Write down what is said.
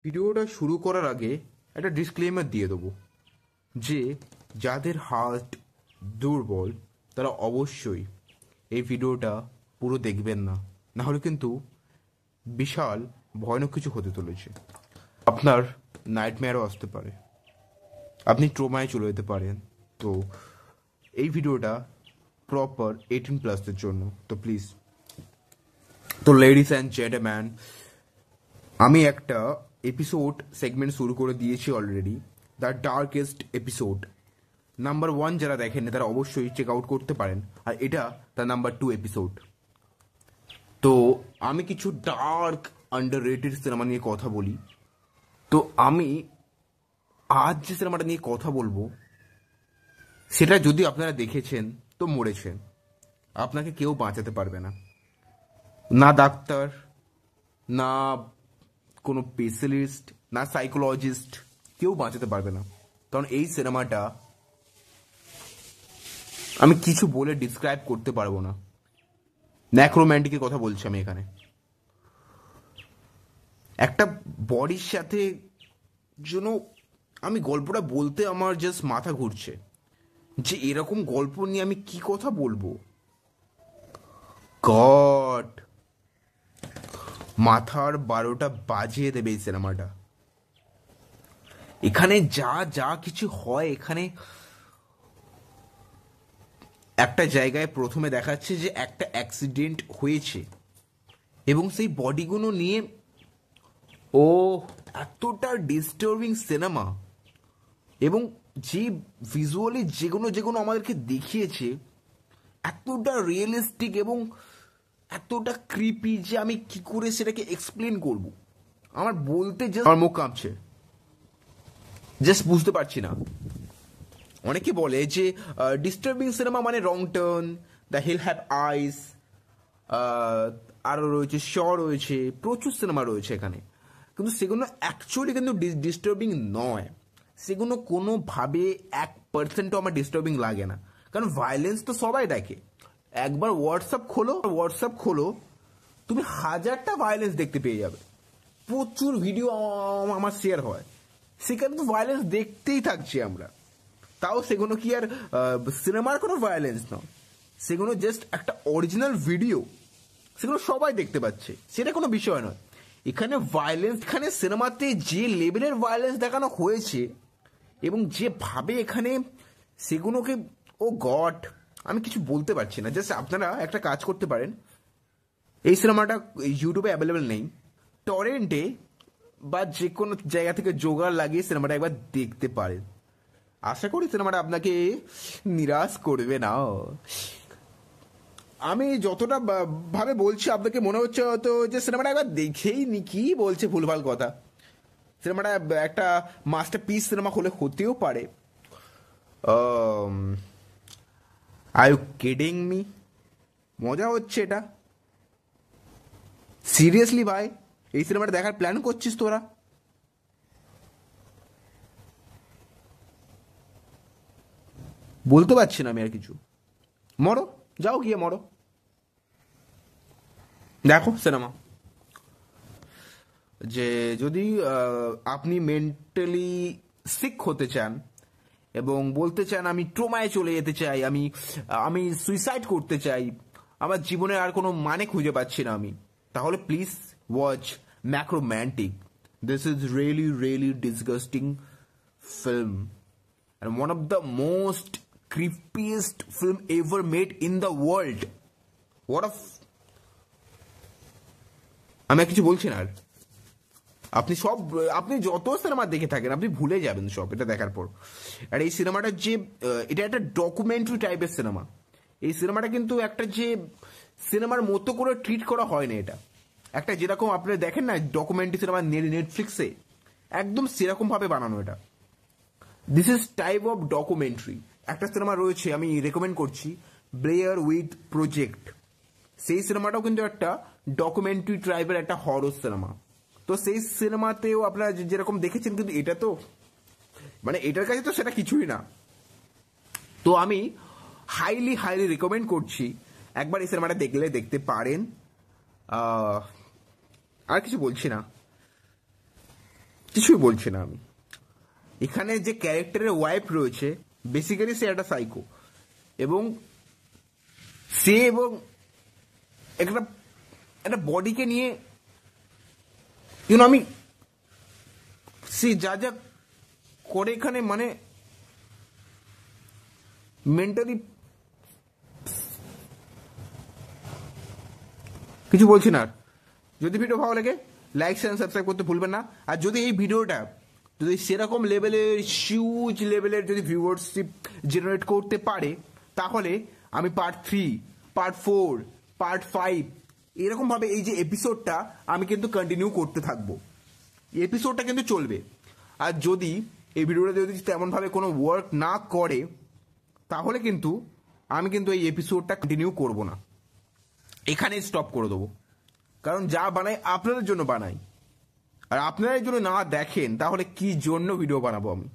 ভিডিওটা শুরু করার আগে একটা ডিসক্লেমার দিয়ে দেবো যে যাদের হার্ট দুর্বল তারা অবশ্যই এই ভিডিওটা পুরো দেখবেন না, নাহলে কিন্তু বিশাল ভয়ানক কিছু হতে চলেছে। আপনার নাইটমেয়ারও আসতে পারে, আপনি ট্রমায় চলে যেতে পারেন। তো এই ভিডিওটা প্রপার 18+ জন্য, তো প্লিজ। তো লেডিস অ্যান্ড জেন্টলম্যান, আমি একটা এপিসোড সেগমেন্ট শুরু করে দিয়েছি already, the darkest episode. Number 1 যারা দেখেননি তারা অবশ্যই চেক আউট করতে পারেন, আর এটা তার নাম্বার 2 এপিসোড। তো আমি কিছু ডার্ক আন্ডাররেটেড সিনেমা নিয়ে কথা বলি। তো আমি আজ যে সিনেমাটা নিয়ে কথা বলবো সেটা যদি আপনারা দেখেছেন তো মরেছেন, আপনাকে কেউ বাঁচাতে পারবে না, না ডাক্তার, না কোনো স্পেশালিস্ট, না সাইকোলজিস্ট, কেউ বাঁচাতে পারবে না। কারণ এই সিনেমাটা আমি কিছু বলে ডিসক্রাইব করতে পারবো না। ন্যাক্রোম্যান্টিকের কথা বলছি আমি এখানে। একটা বডির সাথে যেন আমি গল্পটা বলতে আমার জাস্ট মাথা ঘুরছে যে এরকম গল্প নিয়ে আমি কি কথা বলবো। গড, মাথার 12টা বাজিয়ে দেবে এই সিনেমাটা। এখানে যা যা কিছু হয়, এখানে একটা জায়গায় প্রথমে দেখাচ্ছে যে একটা অ্যাক্সিডেন্ট হয়েছে এবং সেই বডিগুলো নিয়ে এতটা ডিস্টার্বিং সিনেমা, এবং যে ভিজুয়ালি যেগুলো যেগুলো আমাদেরকে দেখিয়েছে এতটা রিয়েলিস্টিক এবং এতটা ক্রিপি যে আমি কি করে সেটাকে এক্সপ্লেন করব। আমার বলতে আমার মুখ কাঁপছে, জাস্ট বুঝতে পারছি না। অনেকে বলে যে ডিস্টার্বিং সিনেমা মানে wrong turn, the hill have আইস, আরও রয়েছে শ, রয়েছে প্রচুর সিনেমা রয়েছে এখানে, কিন্তু সেগুলো অ্যাকচুয়ালি কিন্তু ডিস্টার্বিং নয়। সেগুলো কোনোভাবে 1%ও আমার ডিস্টার্বিং লাগে না, কারণ ভায়োলেন্স তো সবাই দেখে। একবার হোয়াটসঅ্যাপ খোলো, তুমি 1000টা ভায়োলেন্স দেখতে পেয়ে যাবে। প্রচুর ভিডিও আমার শেয়ার হয়, সেখানে তো ভায়োলেন্স দেখতেই থাকছি আমরা। তাও সেগুলো কি আর সিনেমার কোনো ভায়োলেন্স নয়, সেগুলো জাস্ট একটা অরিজিনাল ভিডিও, সেগুলো সবাই দেখতে পাচ্ছে, সেটা কোনো বিষয় নয়। এখানে ভায়োলেন্স, এখানে সিনেমাতে যে লেভেলের ভায়োলেন্স দেখানো হয়েছে এবং যেভাবে এখানে সেগুলোকে, ও গড, আমি কিছু বলতে পারছি না। জাস্ট আপনারা একটা কাজ করতে পারেন, এই সিনেমাটা ইউটিউবে অ্যাভেলেবেল নেই, টরেন্টে বা যে কোনো জায়গা থেকে জোগাড় লাগিয়ে সিনেমাটা একবার দেখতে পারেন। আশা করি সিনেমাটা আপনাকে নিরাশ করবে না। আমি যতটা ভাবে বলছি আপনাকে মনে হচ্ছে হয়তো যে সিনেমাটা একবার দেখেই নি, কি বলছে ভুলভাল কথা। সিনেমাটা একটা মাস্টারপিস সিনেমা হলে হতেও পারে। Are you kidding me? মজা হচ্ছে এটা? সিরিয়াসলি ভাই, এই সিনেমাটা দেখার প্ল্যান করছিস তোরা? বলতে পারছি না আমি আর কিছু। মরো, যাও গিয়ে মরো, দেখো সিনেমা। যে যদি আপনি মেন্টালি সিক হতে চান এবং বলতে চান আমি ট্রমায় চলে যেতে চাই, আমি সুইসাইড করতে চাই, আমার জীবনে আর কোনো মানে খুঁজে পাচ্ছি না আমি, তাহলে please watch necromantic. This is really really disgusting film and one of the most creepiest film ever made in the world. What a আমি আর কিছু বলছি না। আর আপনি যত সিনেমা দেখে থাকেন আপনি ভুলে যাবেন সব এটা দেখার পর। আর এই সিনেমাটা যে এটা একটা ডকুমেন্টারি টাইপের সিনেমা, এই সিনেমাটা কিন্তু একটা যে সিনেমার মতো করে ট্রিট করা হয় না। এটা একটা যেরকম আপনারা দেখেন না ডকুমেন্টারি সিনেমা নেটফ্লিক্সে, একদম সেরকম ভাবে বানানো এটা। This is type of documentary. একটা সিনেমা রয়েছে আমি রেকমেন্ড করছি, ব্লেয়ার উইথ প্রজেক্ট। সেই সিনেমাটাও কিন্তু একটা ডকুমেন্টারি টাইপের একটা হরর সিনেমা। তো সেই সিনেমাতেও আপনারা যেরকম দেখেছেন, কিন্তু এটা তো মানে এটার কাছে তো সেটা কিছুই না। তো আমি হাইলি হাইলি রেকমেন্ড করছি, একবার এই সিনেমাটা দেখতে পারেন। আর কিছু বলছি না। কিছুই বলছি না আমি। এখানে যে ক্যারেক্টারের ওয়াইফ রয়েছে বেসিক্যালি সে একটা সাইকো, এবং সে এবং একটা একটা বডিকে নিয়ে আমি সে যা যা করে এখানে, মানে মেন্টালি কিছু বলছি না। যদি ভিডিও ভালো লাগে লাইক শেয়ার সাবস্ক্রাইব করতে ভুলবেন না। আর যদি এই ভিডিওটা যদি সেরকম লেভেলের হিউজ লেভেলের যদি ভিউয়ারশিপ জেনারেট করতে পারে, তাহলে আমি পার্ট 3, পার্ট 4, পার্ট 5 এরকমভাবে এই যে এপিসোডটা আমি কিন্তু কন্টিনিউ করতে থাকবো। এপিসোডটা কিন্তু চলবে। আর যদি এই ভিডিওটা যদি তেমনভাবে কোনো ওয়ার্ক না করে, তাহলে কিন্তু আমি কিন্তু এই এপিসোডটা কন্টিনিউ করব না, এখানেই স্টপ করে দেবো। কারণ যা বানাই আপনাদের জন্য বানাই, আর আপনারা এই জন্য না দেখেন তাহলে কি জন্য ভিডিও বানাবো আমি।